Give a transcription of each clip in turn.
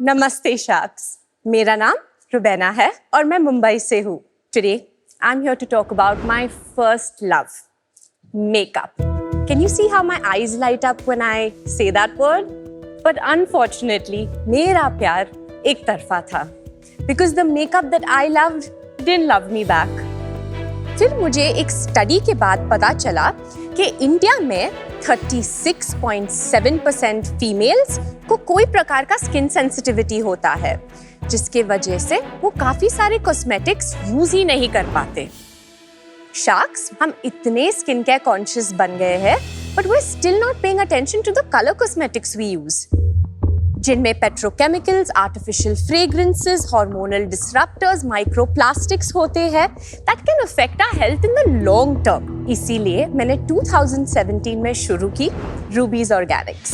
नमस्ते शार्क्स, मेरा नाम रुबैना है और मैं मुंबई से हूँ। Today, I'm here to talk about my first love, makeup. Can you see how my eyes light up when I say that word? But unfortunately, मेरा प्यार एक तरफा था. Because the makeup that I loved didn't love me back. फिर मुझे एक study के बाद पता चला कि इंडिया में 36.7% फीमेल्स को कोई प्रकार का स्किन सेंसिटिविटी होता है, जिसके वजह से वो काफी सारे कॉस्मेटिक्स यूज ही नहीं कर पाते। शार्क्स, हम इतने स्किन केयर कॉन्शियस बन गए हैं, but we still not paying attention to the colour cosmetics we use, जिनमें petrochemicals, artificial fragrances, hormonal disruptors, microplastics होते हैं that can affect our health in the long term. इसीलिए मैंने 2017 में शुरू की Ruby's Organics,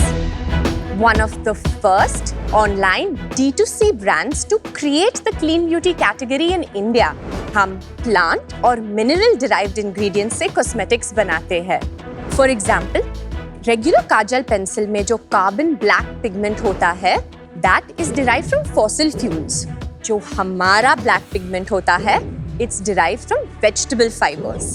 one of the first online D2C brands to create the clean beauty category in India. हम plant और mineral derived ingredients से cosmetics बनाते हैं। For example, regular Kajal pencil में जो कार्बन ब्लैक पिगमेंट होता है, that is derived from fossil fuels. जो हमारा ब्लैक पिगमेंट होता है, it's derived from vegetable fibers.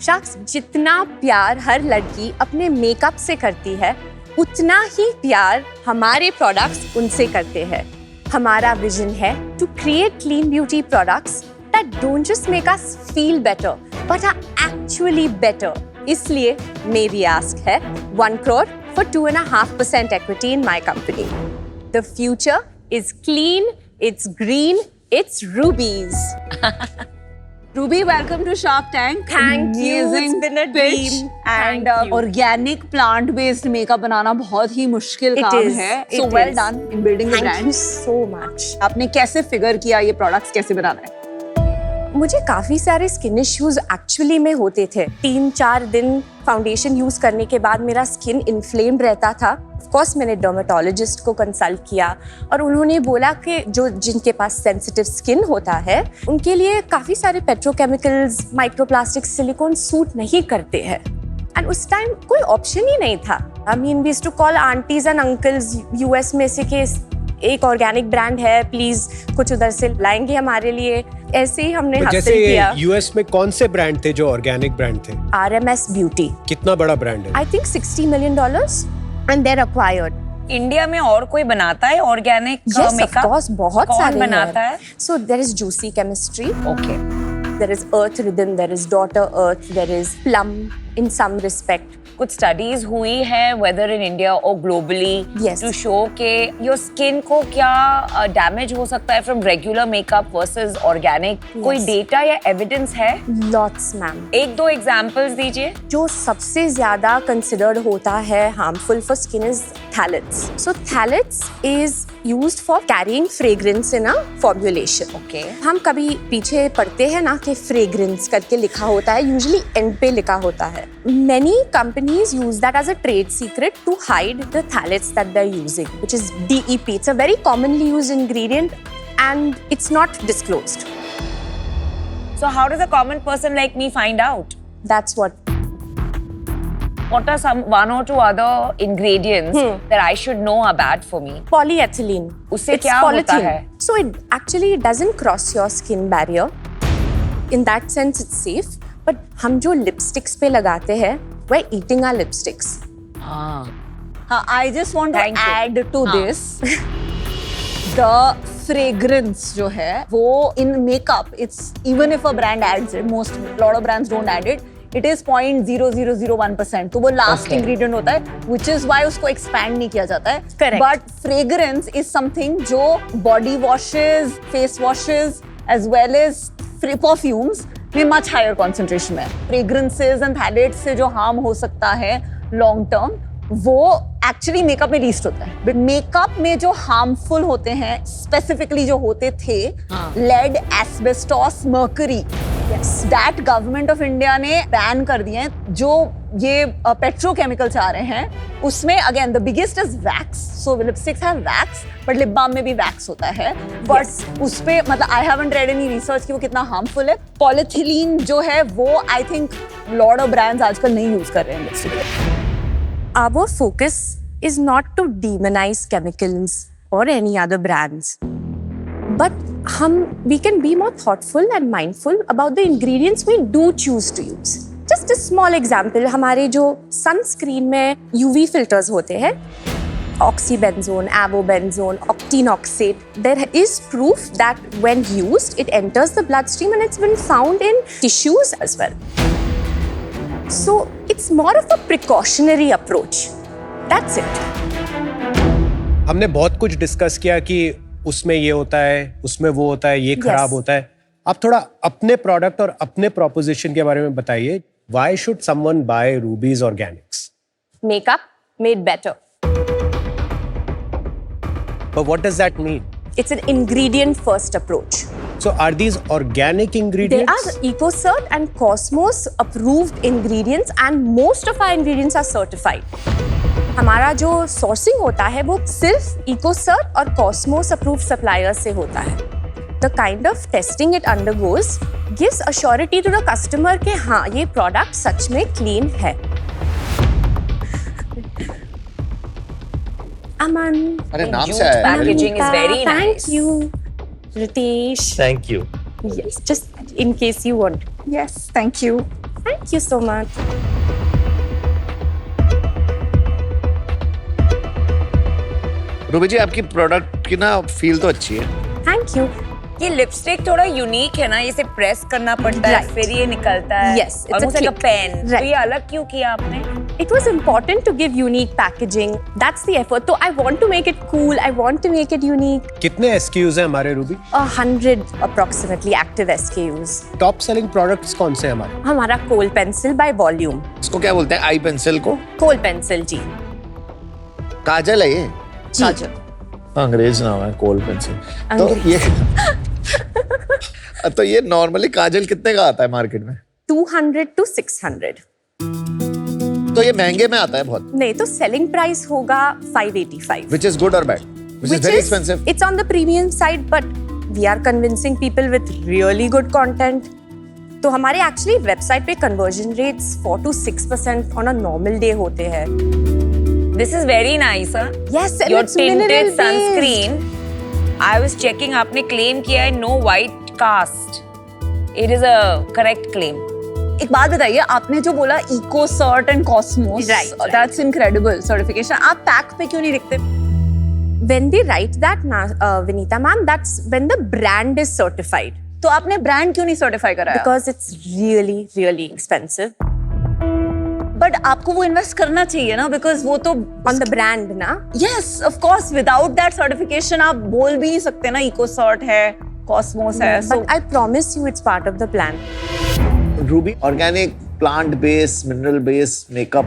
Sharks, जितना प्यार हर लड़की अपने मेकअप से करती है, उतना ही प्यार हमारे प्रोडक्ट्स उनसे करते हैं। हमारा विजन है to create clean beauty products that don't just make us feel better but are actually better. इसलिए मेरी आस्क है 1 crore for 2.5% equity in my company. The future is clean, it's green, it's rubies. Ruby, welcome to Shark Tank. Thank you. It's been a dream. And organic plant-based makeup बनाना बहुत ही मुश्किल काम है. So well done in building the brand. Thank you so much. आपने कैसे figure किया ये products कैसे बनाना है? मुझे काफी सारे स्किन इश्यूज एक्चुअली में होते थे। 3-4 दिन फाउंडेशन यूज करने के बाद मेरा स्किन इन्फ्लेम्ड रहता था। ऑफ कोर्स मैंने डर्मेटोलॉजिस्ट को कंसल्ट किया और उन्होंने बोला कि जिनके पास सेंसिटिव स्किन होता है, उनके लिए काफी सारे पेट्रोकेमिकल्स, माइक्रोप्लास्टिक्स, सिलिकॉन सूट नहीं करते हैं। एंड उस टाइम कोई ऑप्शन ही नहीं था। I mean we used to call aunties and uncles US में से कि एक ऑर्गेनिक ब्रांड है, प्लीज कुछ उधर से लाएंगे हमारे लिए। ऐसे ही हमने हासिल किया। यूएस में कौन से ब्रांड थे जो ऑर्गेनिक ब्रांड थे? RMS beauty. कितना बड़ा ब्रांड है? I think $60 million and they're acquired. India में और कोई बनाता है organic makeup? Yes, of course, बहुत सारे बनाता है। So there is Juicy Chemistry. Okay. There is Earth Rhythm, there is Daughter Earth, there is Plum in some respect. कुछ स्टडीज हुई है वेदर इन इंडिया और ग्लोबली टू शो के your skin को क्या डैमेज हो सकता है from regular makeup versus organic? कोई डेटा या एविडेंस है? Lots ma'am. 1-2 एग्जांपल्स दीजिए। जो सबसे ज्यादा कंसिडर्ड होता है harmful for skin is phthalates. So phthalates is used for carrying fragrance in a formulation. Okay. हम कभी पीछे पढ़ते हैं ना कि फ्रेग्रेंस करके लिखा होता है, यूजुअली एंड पे लिखा होता है। Many companies use that as a trade secret to hide the phthalates that they're using, which is DEP. It's a very commonly used ingredient and it's not disclosed. So how does a common person like me find out? That's what are some 1 or 2 other ingredients that I should know are bad for me? polyethylene. उससे क्या होता है? So it actually doesn't cross your skin barrier. In that sense it's safe. But हम जो lipsticks पे लगाते हैं, we're eating our lipsticks. I just want to add to this. The fragrance जो है वो in makeup, it's even if a brand adds it, lot of brands don't add it. It is 0.0001%. तो वो last ingredient होता है, which is why उसको expand नहीं किया जाता है. Correct. But fragrance is something जो body washes, face washes, as well as perfumes में much higher concentration में। Fragrances and phthalates से जो harm हो सकता है long term, वो एक्चुअली मेकअप में लीस्ट होता है। बट मेकअप में जो हार्मफुल होते हैं स्पेसिफिकली जो होते थे, lead, asbestos, mercury, that government of India ने बैन कर दिए हैं। जो ये पेट्रोकेमिकल्स आ रहे हैं उसमें again the biggest is wax. So lipsticks have wax, but lip balm में भी वैक्स होता है। बट उस पे मतलब I haven't read any research कि वो कितना हार्मफुल है। पॉलीथिलीन जो है वो I think lot of brands आजकल नहीं यूज कर रहे हैं lipstick. Our focus is not to demonize chemicals or any other brands. But we can be more thoughtful and mindful about the ingredients we do choose to use. Just a small example, हमारे जो sunscreen में UV filters होते हैं, oxybenzone, avobenzone, octinoxate, there is proof that when used, it enters the bloodstream and it's been found in tissues as well. So it's more of a precautionary approach. That's it. हमने बहुत कुछ discuss किया कि उसमें ये होता है, उसमें वो होता है, ये खराब होता है. आप थोड़ा अपने प्रोडक्ट और अपने प्रोपोजिशन के बारे में बताइए. Why should someone buy Ruby's Organics? Makeup made better. But what does that mean? It's an ingredient first approach. So are these organic ingredients? They are EcoCert and Cosmos approved ingredients, and most of our ingredients are certified. हमारा जो sourcing होता है वो सिर्फ EcoCert और Cosmos approved suppliers से होता है. The kind of testing it undergoes gives assurity to the customer कि हाँ ये product सच में clean है. Aman. अरे नाम Jute से आया है. packaging is very nice. Thank you, Ritesh. Thank you. Yes, just in case you want. Yes, thank you. Thank you so much. Ruby ji आपकी प्रोडक्ट की ना फील तो अच्छी है. Thank you. ये लिपस्टिक थोड़ा यूनिक है ना, इसे प्रेस करना पड़ता है, Right. फिर ये निकलता है. Yes, it's a almost like a click. pen. तो Right. ये अलग क्यों किया आपने? It was important to give unique packaging. That's the effort. So I want to make it cool. I want to make it unique. कितने SKUs हैं हमारे Ruby? 100 approximately active SKUs. Top selling products कौन से हैं हमारे? हमारा कोल pencil by volume. इसको क्या बोलते हैं? आई पेंसिल को कोल पेंसिल जी. काजल है ये. काजल. अंग्रेज नाम है कोल पेंसिल. तो ये तो ये नॉर्मली काजल कितने का आता है मार्केट में? 200 to 600. तो ये महंगे में आता है बहुत. नहीं तो सेलिंग प्राइस होगा 585. Which is good or bad? Which is very expensive. It's on the premium side, but we are convincing people with really good content. तो हमारे actually वेबसाइट पे conversion rates 4 to 6% on a normal day होते हैं. This is very nice, huh? Yes, and Your it's tinted mineral based. sunscreen. I was checking. आपने claim किया है no white cast. It is a correct claim. एक बात बताइए, आपने जो बोला EcoCert and Cosmos, Right. that's incredible certification. आप पैक पे क्यों नहीं लिखते? When they write that, Vinita ma'am, that's when the brand is certified. तो आपने ब्रांड क्यों नहीं सर्टिफाई कराया? Because it's really, really expensive. But आपको वो इन्वेस्ट करना चाहिए ना, बिकॉज वो तो On the brand, na? Yes of course without that certification आप बोल भी नहीं सकते ना EcoCert है, Cosmos है. So But I promise you it's part of the plan. Ruby organic plant based mineral based makeup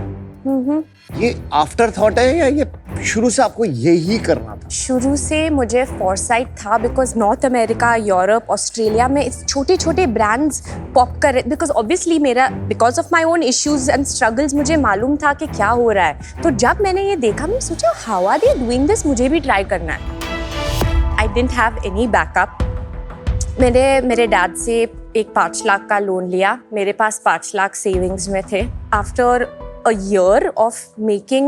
ये आफ्टर थॉट है या ये शुरू से आपको यही करना था? शुरू से मुझे फोरसाइट था because north America, Europe, Australia में इस छोटे छोटे ब्रांड्स पॉप कर रहे, बिकॉज ऑब्वियसली मेरा because of my own issues and struggles मुझे मालूम था कि क्या हो रहा है. तो जब मैंने ये देखा मैंने सोचा how are they doing this, मुझे भी ट्राई करना है. I didn't have any backup. मेरे डैड से एक 5 लाख का लोन लिया, मेरे पास 5 लाख सेविंग्स में थे. After a year of making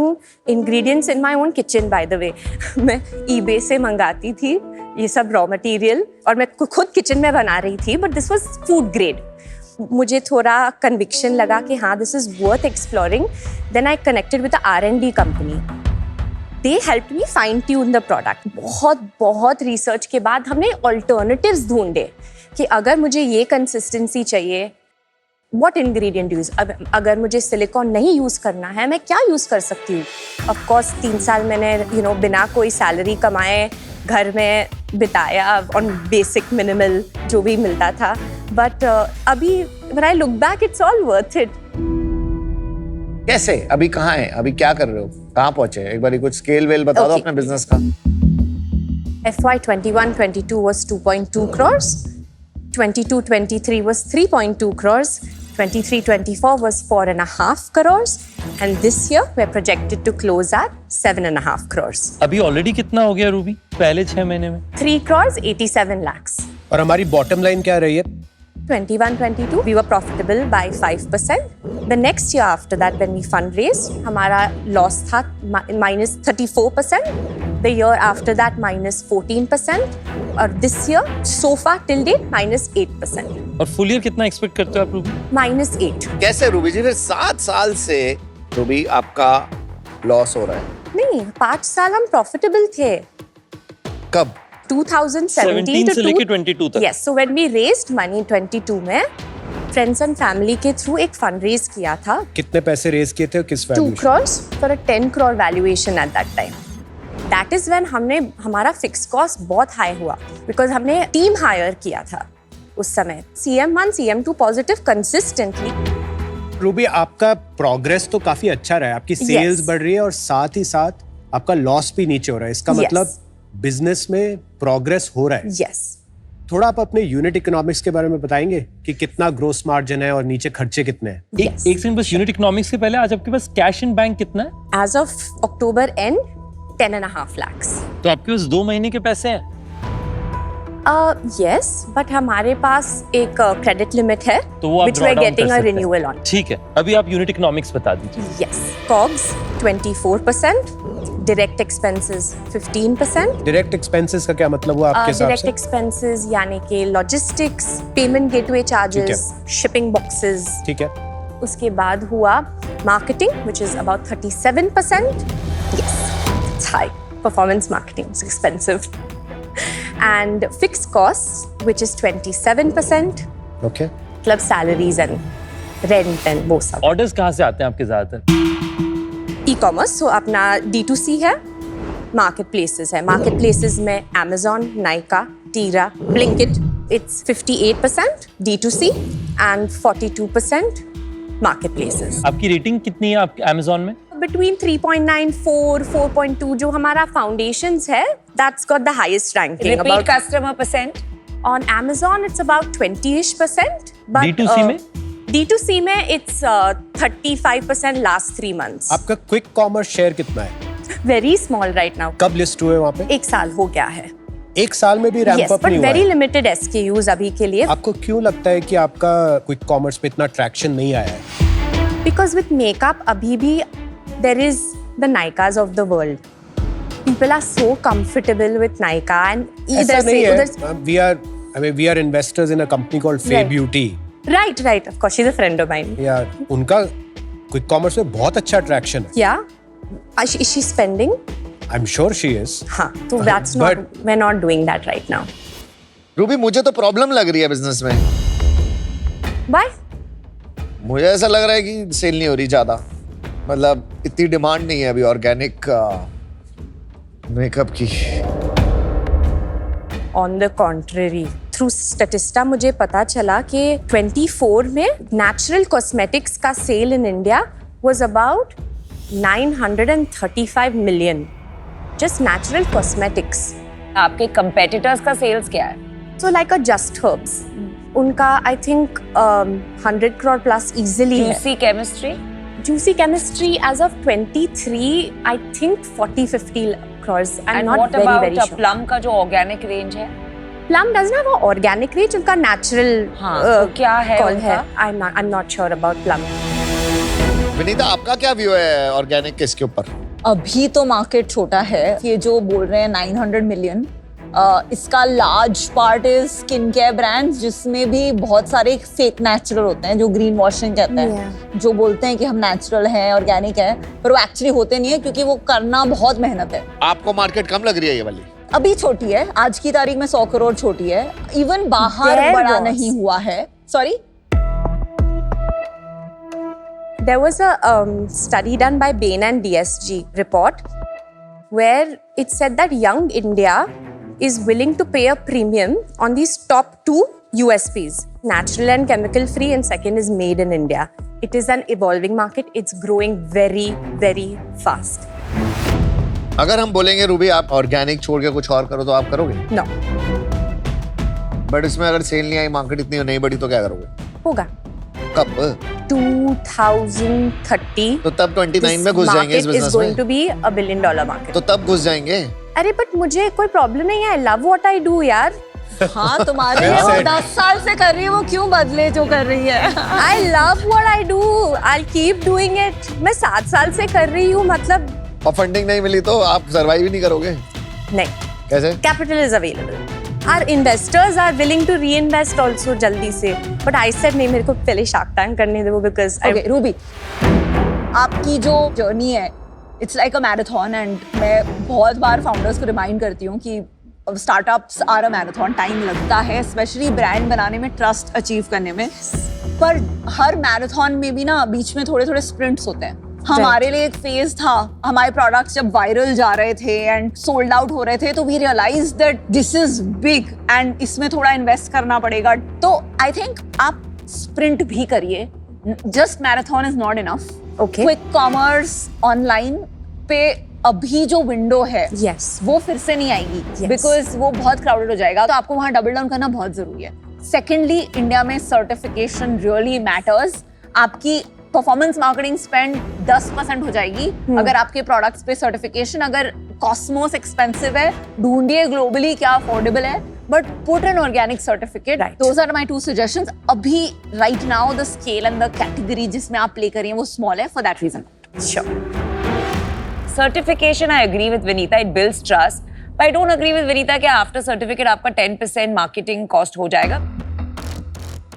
ingredients in my own kitchen, by the way. मैं eBay से मंगाती थी ये सब रॉ मटेरियल और मैं खुद किचन में बना रही थी, but this was food grade. मुझे थोड़ा कन्विक्शन लगा कि हाँ this is worth exploring. Then I connected with the R&D company. They helped me fine tune the product. बहुत रिसर्च के बाद हमने alternatives ढूंढे कि अगर मुझे ये कंसिस्टेंसी चाहिए, what ingredient use? अगर मुझे सिलिकॉन नहीं यूज करना है, मैं क्या यूज कर सकती हूँ? Of course 3 साल मैंने बिना कोई सैलरी कमाए घर में बिताया on basic minimal जो भी मिलता था. But अभी when I look back, it's all worth it. कैसे? अभी कहाँ है? अभी क्या कर रहे हो? कहाँ पहुंचे? एक बार कुछ स्केल वेल बता दो अपने बिजनेस का. FY 21-22 was 2.2 crores. 22-23 was 3.2 crores. 23-24 was 4.5 crores. And this year we're projected to close at 7.5 crores. अभी ऑलरेडी कितना हो गया रूबी पहले 6 महीने में? 3 crores 87 lakhs. और हमारी बॉटम लाइन क्या रही है? 21-22 we were profitable by 5%. The next year after that when we fundraised, हमारा loss था minus 34%. The year after that, minus 14%. और this year, so far till date, minus 8%. और फुल ईयर कितना एक्सपेक्ट करते हो आप रूबी? Minus 8. कैसे Ruby जी, फिर 7 साल से रूबी आपका लॉस हो रहा है? नहीं, 5 साल हम प्रॉफिटेबल थे. कब? 2017 से लेके 22 तक. Yes, so when we raised money 22 में, फ्रेंड्स एंड फैमिली के थ्रू एक फंड रेज किया था. कितने पैसे रेज किए थे और किस 2 valuation? crores for a 10 crore valuation at that time. That is when हमारा फिक्स कॉस्ट बहुत हाई हुआ बिकॉज हमने टीम हायर किया था उस समय. CM1, CM2 positive consistently. Ruby, आपका प्रोग्रेस तो काफी अच्छा रहा है, आपकी सेल्स Yes. बढ़ रही है और साथ ही साथ आपका लॉस भी नीचे हो रहा है. इसका Yes. मतलब बिजनेस में प्रोग्रेस हो रहा है. यस. थोड़ा आप अपने यूनिट इकोनॉमिक्स के बारे में बताएंगे कि कितना ग्रोस मार्जिन है और नीचे खर्चे कितने हैं? एक सेकंड बस, यूनिट इकोनॉमिक्स के पहले आज आपके पास कैश इन बैंक कितना है? As of October and 10.5 lakhs. तो आपके पास 2 महीने के पैसे हैं? Yes, but हमारे पास एक क्रेडिट लिमिट है तो वो आप which draw we're down getting कर a सकते हैं. renewal on. ठीक है, अभी आप यूनिट इकोनॉमिक्स बता दीजिए. Yes. COGS 24%, direct expenses 15%. Direct expenses का क्या मतलब हुआ आपके हिसाब डायरेक्ट से? एक्सपेंसेस यानी कि logistics, payment gateway charges, shipping boxes. ठीक है. उसके बाद हुआ marketing which is about 37%. Yes, it's high. Performance marketing is expensive. And fixed costs which is 27%. Okay. मतलब salaries and rent and वो सब. ऑर्डर्स कहाँ से आते हैं आपके ज्यादातर? ई-कॉमर्स, so अपना D2C है, मार्केट प्लेसेस है. मार्केट प्लेसेस में Amazon, Nykaa, Tira, Blinkit. It's 58% D2C and 42% market places. आपकी रेटिंग कितनी है आपके अमेज़न में? Between 3.94, 4.2 जो हमारा foundations है, that's got the highest ranking. Repeat About customer percent? on Amazon it's about 20-ish%. But D2C में? D2C में it's 35% last 3 months. आपका क्विक कॉमर्स शेयर कितना है? Very small right now. कब लिस्ट हुए वहाँ पे? 1 साल हो गया है. एक साल में भी रैंप Yes, अप but नहीं हुआ very है. limited SKUs अभी के लिए. आपको क्यों लगता है कि आपका क्विक कॉमर्स पे इतना ट्रैक्शन नहीं आया है? Because with makeup अभी भी there is the Nykaas of the world. People are so comfortable with Nykaa and ऐसा either नहीं say है. We are investors in a company called Faye Right. Beauty. right, of course she's a friend of mine. या उनका quick commerce में बहुत अच्छा traction है. Yeah. Is she spending? I'm sure she is. हाँ, तो that's not, we're not doing that right now. Ruby, मुझे तो प्रॉब्लम लग रही है बिजनेस में. Why? मुझे ऐसा लग रहा है कि सेल नहीं हो रही ज्यादा. मतलब इतनी डिमांड नहीं है अभी ऑर्गेनिक मेकअप की. On the contrary, through Statista मुझे पता चला कि 24 में natural cosmetics का sale in India was about 935 million. Just natural cosmetics. आपके competitors का sales क्या है? So like a Just Herbs. उनका I think 100 crore plus easily है. Juicy chemistry? Juicy Chemistry as of 23, I think 40-50 crores. I'm And not what very about sure. Plum का जो organic range है? Plum doesn't have an organic range. उनका natural हाँ, तो क्या है call उनका? है. I'm not sure about Plum. Vinita, आपका क्या व्यू है ऑर्गेनिक के इसके ऊपर? अभी तो मार्केट छोटा है. ये जो बोल रहे हैं 900 मिलियन, इसका large part is skin care brands जिसमें भी बहुत सारे फेक नेचुरल होते हैं जो ग्रीन वॉशिंग कहते हैं, जो बोलते हैं कि हम नेचुरल हैं, ऑर्गेनिक है, पर वो एक्चुअली होते नहीं है क्योंकि वो करना बहुत मेहनत है. आपको मार्केट कम लग रही है ये वाली? अभी छोटी है, आज की तारीख में 100 करोड़ छोटी है. इवन बाहर There बड़ा was. नहीं हुआ है. Sorry. There was a study done by Bain and DSG report where it said that young India is willing to pay a premium on these top 2 USPs, natural and chemical free, and second is made in India. It is an evolving market. It's growing very, very fast. अगर हम बोलेंगे Ruby आप organic छोड़ के कुछ और करो तो आप करोगे? No, बट इसमें अगर सेल नहीं आई, मार्केट इतनी नहीं बढ़ी तो क्या करोगे? होगा. कब? 2030. तो तब 29 में घुस जाएंगे इस market is बिजनेस going में. to be $1 billion market. तो तब घुस जाएंगे. अरे बट मुझे कोई प्रॉब्लम नहीं है. I love what I do यार. हाँ, तुम्हारे लिए वो 10 साल से कर रही है, वो क्यों बदले जो कर रही है? I love what I do. I'll keep doing it. मैं 7 साल से कर रही हूँ, मतलब और फंडिंग नहीं मिली तो आप सर्वाइव ही नहीं करोगे. नहीं, कैसे? capital is available. Our investors are willing to reinvest also जल्दी से. But I said नहीं, मेरे को पहले Shark Tank करने दो because Okay, रूबी, आपकी जो जर्नी है, it's like a marathon and मैं बहुत बार फाउंडर्स को रिमाइंड करती हूँ कि startups are a marathon, time लगता है स्पेशली ब्रांड बनाने में, ट्रस्ट अचीव करने में, पर हर मैराथन में भी ना बीच में थोड़े थोड़े स्प्रिंट्स होते हैं. हमारे लिए एक फेज था, हमारे प्रोडक्ट्स जब वायरल जा रहे थे एंड सोल्ड आउट हो रहे थे, तो we realise that this is big and इसमें थोड़ा इन्वेस्ट करना पड़ेगा. तो आई थिंक आप स्प्रिंट भी करिए, just marathon is not enough. Okay. Quick commerce online पे अभी जो विंडो है Yes. वो फिर से नहीं आएगी Yes. बिकॉज वो बहुत क्राउडेड हो जाएगा. तो आपको वहां डबल डाउन करना बहुत जरूरी है. सेकेंडली, इंडिया में सर्टिफिकेशन रियली मैटर्स. आपकी परफॉर्मेंस मार्केटिंग स्पेंड 10% हो जाएगी अगर आपके प्रोडक्ट्स पे सर्टिफिकेशन. अगर कॉस्मोस एक्सपेंसिव है, ढूंढिए ग्लोबली क्या अफोर्डेबल है, but put an organic certificate. Right. Those are my 2 suggestions. अभी right now the scale and the category जिसमें आप प्ले करिए वो स्मॉल है, for that reason. sure. Certification, I agree with Vinita, it builds trust. But I don't agree with Vinita कि after certificate आपका 10% marketing cost हो जाएगा.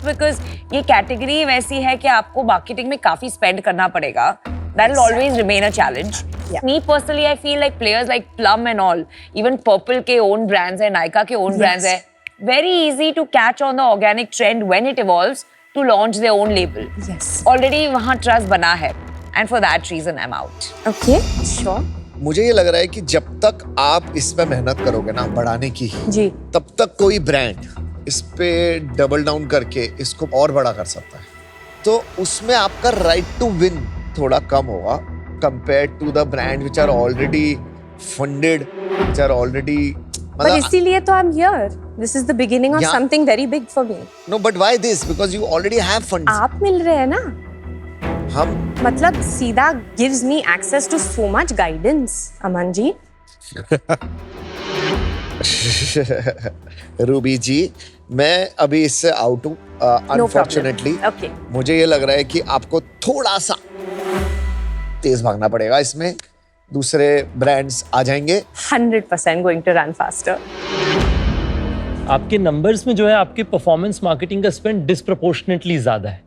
Because ये category वैसी है कि आपको marketing में काफी spend करना पड़ेगा. That will always remain a challenge. Yeah. Me personally, I feel like players like Plum and all, even Purple के own brands है, Nykaa के own brands है, very easy to catch on the organic trend when it evolves to launch their own label. Yes. Already वहाँ trust बना है. And for that reason, I'm out. Okay, sure. मुझे ये लग रहा है कि जब तक आप इस पे मेहनत करोगे ना बढ़ाने की, जी. तब तक कोई ब्रांड इस पे डबल डाउन करके इसको और बड़ा कर सकता है. तो उसमें आपका राइट टू विन थोड़ा कम होगा compare to the brand which are already funded, which are already. But इसीलिए तो I'm here. This is the beginning of Yeah. something very big for me. No but why this? Because you already have funds. आप मिल रहे हैं ना, हम मतलब सीधा gives me access to so much guidance, Aman ji. Ruby ji, मैं अभी इससे आउट हूँ अनफॉर्चुनेटली. Okay. मुझे ये लग रहा है कि आपको थोड़ा सा तेज भागना पड़ेगा. इसमें दूसरे ब्रांड्स आ जाएंगे. 100% going to run faster. आपके नंबर्स में जो है आपके परफॉर्मेंस मार्केटिंग का स्पेंड डिस्प्रोपोर्शनेटली ज्यादा है.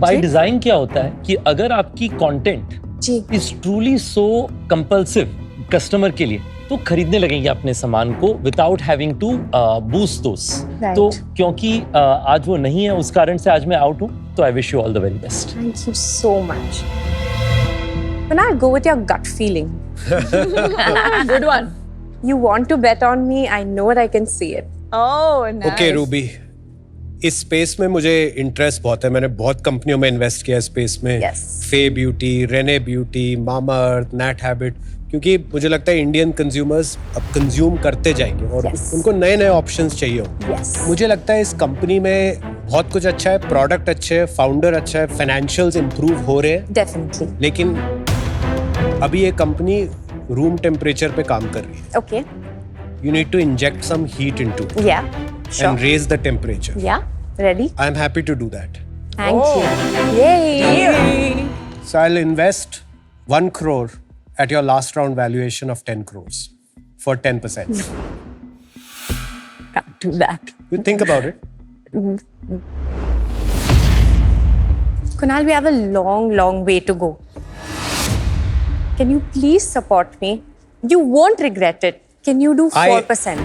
बाय डिजाइन क्या होता है कि अगर आपकी कंटेंट जी. Is truly so compulsive customer के लिए, तो खरीदने लगेंगे अपने सामान को without having to boost those. Right. तो क्योंकि आज वो नहीं है, उस कारण से आज मैं आउट हूँ. तो I wish you all the very best. Thank you so much. Can I go with your gut feeling? Good one. You want to bet on me? I know I can see it. Oh, nice. Okay Ruby, इस space में मुझे interest बहुत है. मैंने बहुत कंपनियों में invest किया स्पेस में. Yes. फे ब्यूटी, रेने ब्यूटी, मामा अर्थ, नैट हैबिट, क्योंकि मुझे लगता है इंडियन कंज्यूमर्स अब कंज्यूम करते जाएंगे और Yes. उनको नए नए ऑप्शंस चाहिए होंगे. Yes. मुझे लगता है इस कंपनी में बहुत कुछ अच्छा है, प्रोडक्ट अच्छे है, फाउंडर अच्छा है, फाइनेंशियल्स इंप्रूव हो रहे हैं. Definitely. लेकिन अभी ये कंपनी रूम टेम्परेचर पे काम कर रही है. Okay. You need to inject some heat into it Yeah. Sure. and raise the temperature. Yeah. Ready? I'm happy to do that. Thank you. Yay! So I'll invest 1 crore at your last round valuation of 10 crores for 10%. Can't do that. You think about it. Kunal, we have a long, long way to go. Can you please support me? You won't regret it. Can you do 4%?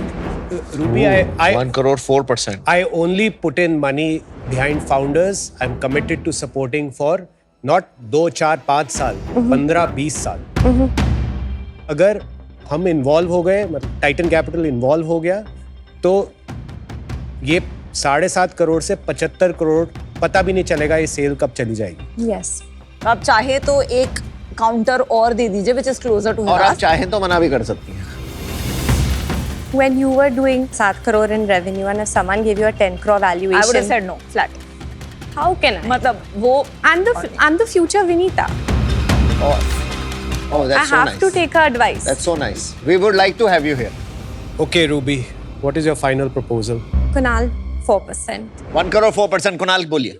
Ruby, I 1 crore 4%. I only put in money behind founders. I'm committed to supporting for not 2, 4, 5 साल, 15, 20 साल. अगर हम involve हो गए, मतलब Titan capital involve हो गया, तो ये 7.5 करोड़ से 75 करोड़ पता भी नहीं चलेगा ये सेल कब चली जाएगी. Yes. आप चाहे तो एक काउंटर और दे दीजिए which is closer to और आप us. चाहें तो मना भी कर सकती हैं. When you were doing 7 crore in revenue and if someone gave you a 10 crore valuation, I would have said no, flat. how can I? मतलब वो I'm the future Vinita. Oh, I that's so have nice. to take her advice. That's so nice. We would like to have you here. Okay, Ruby, what is your final proposal? Kunal, 4%. 1 crore 4%. Kunal बोलिए.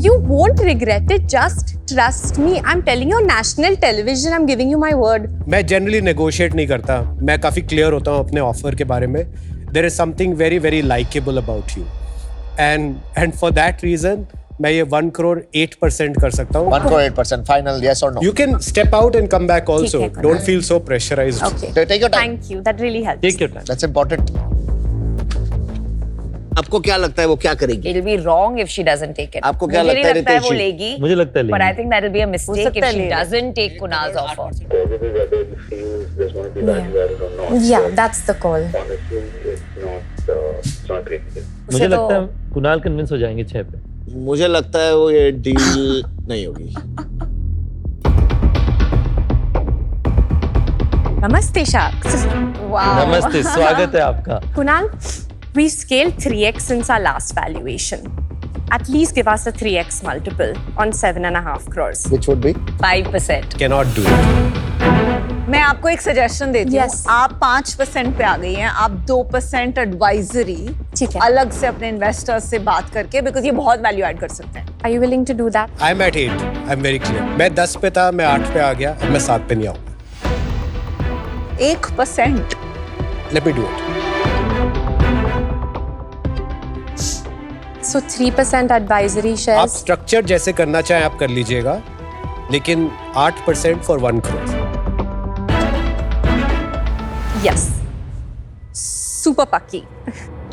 You won't regret it. Just trust me, I'm telling you on national television, I'm giving you my word. मैं generally negotiate नहीं करता, मैं काफी clear होता हूँ अपने offer के बारे में. There is something very very likable about you, and for that reason मैं ये 1 crore 8% कर सकता हूँ. 1 crore 8%, final, yes or no? You can step out and come back also. ठीक है, Don't feel so pressurized. Okay. Take your time. Thank you. That really helps. Take your time. That's important. आपको क्या लगता है वो क्या करेगी? It'll be wrong if she doesn't take it. आपको क्या मुझे लगता है, नहीं लगता है वो रितेश जी? लेगी. मुझे लगता है But I लेंगे. think that'll be a mistake सकता if है she ले ले. doesn't take Kunal's offer. Yeah, that's the call. मुझे तो- लगता है कुणाल कन्विंस हो जाएंगे 6 पे. मुझे लगता है वो ये डील नहीं होगी. Namaste, Sharks. Wow. नमस्ते, स्वागत है आपका. Kunal, we scaled 3x since our last valuation. At least give us a 3x multiple on 7.5 crores. Which would be? 5%. Cannot do it. मैं आपको एक सजेशन देती हूँ. Yes. आप 5% पे आ गई हैं. आप 2% एडवाइजरी ठीक है. अलग से अपने इन्वेस्टर्स से बात करके, बिकॉज ये बहुत वैल्यू ऐड कर सकते हैं. Are you willing to do that? I'm at 8. I'm very clear. मैं 10 पे था, मैं 8 पे आ गया, अब मैं 7 पे नहीं आऊंगा. 1%. Let me do it. So 3% advisory आप shares. स्ट्रक्चर जैसे करना चाहें आप कर लीजिएगा, लेकिन 8% for 1 crore. Yes. Super pucky.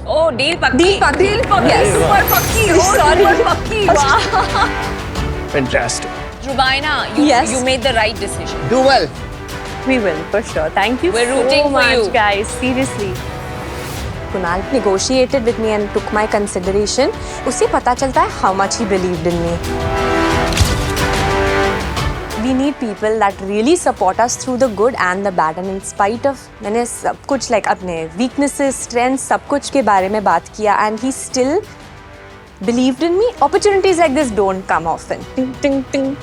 Oh, deal pakki. Deal pucky. Yes. Super पक्की. Oh, Sorry. super पक्की. Wow. Fantastic. Rubaina, you, Yes. you made the right decision. Do well. We will, for sure. Thank you We're so rooting for much, you. guys. Seriously. Kunal negotiated with me and took my consideration. उसे पता चलता है how much he believed in me. We need people that really support us through the good and the bad. And in spite of मैंने सब कुछ like अपने weaknesses, strengths, सब कुछ के बारे में बात किया and he still believed in me. Opportunities like this don't come often. Ting, ting, ting.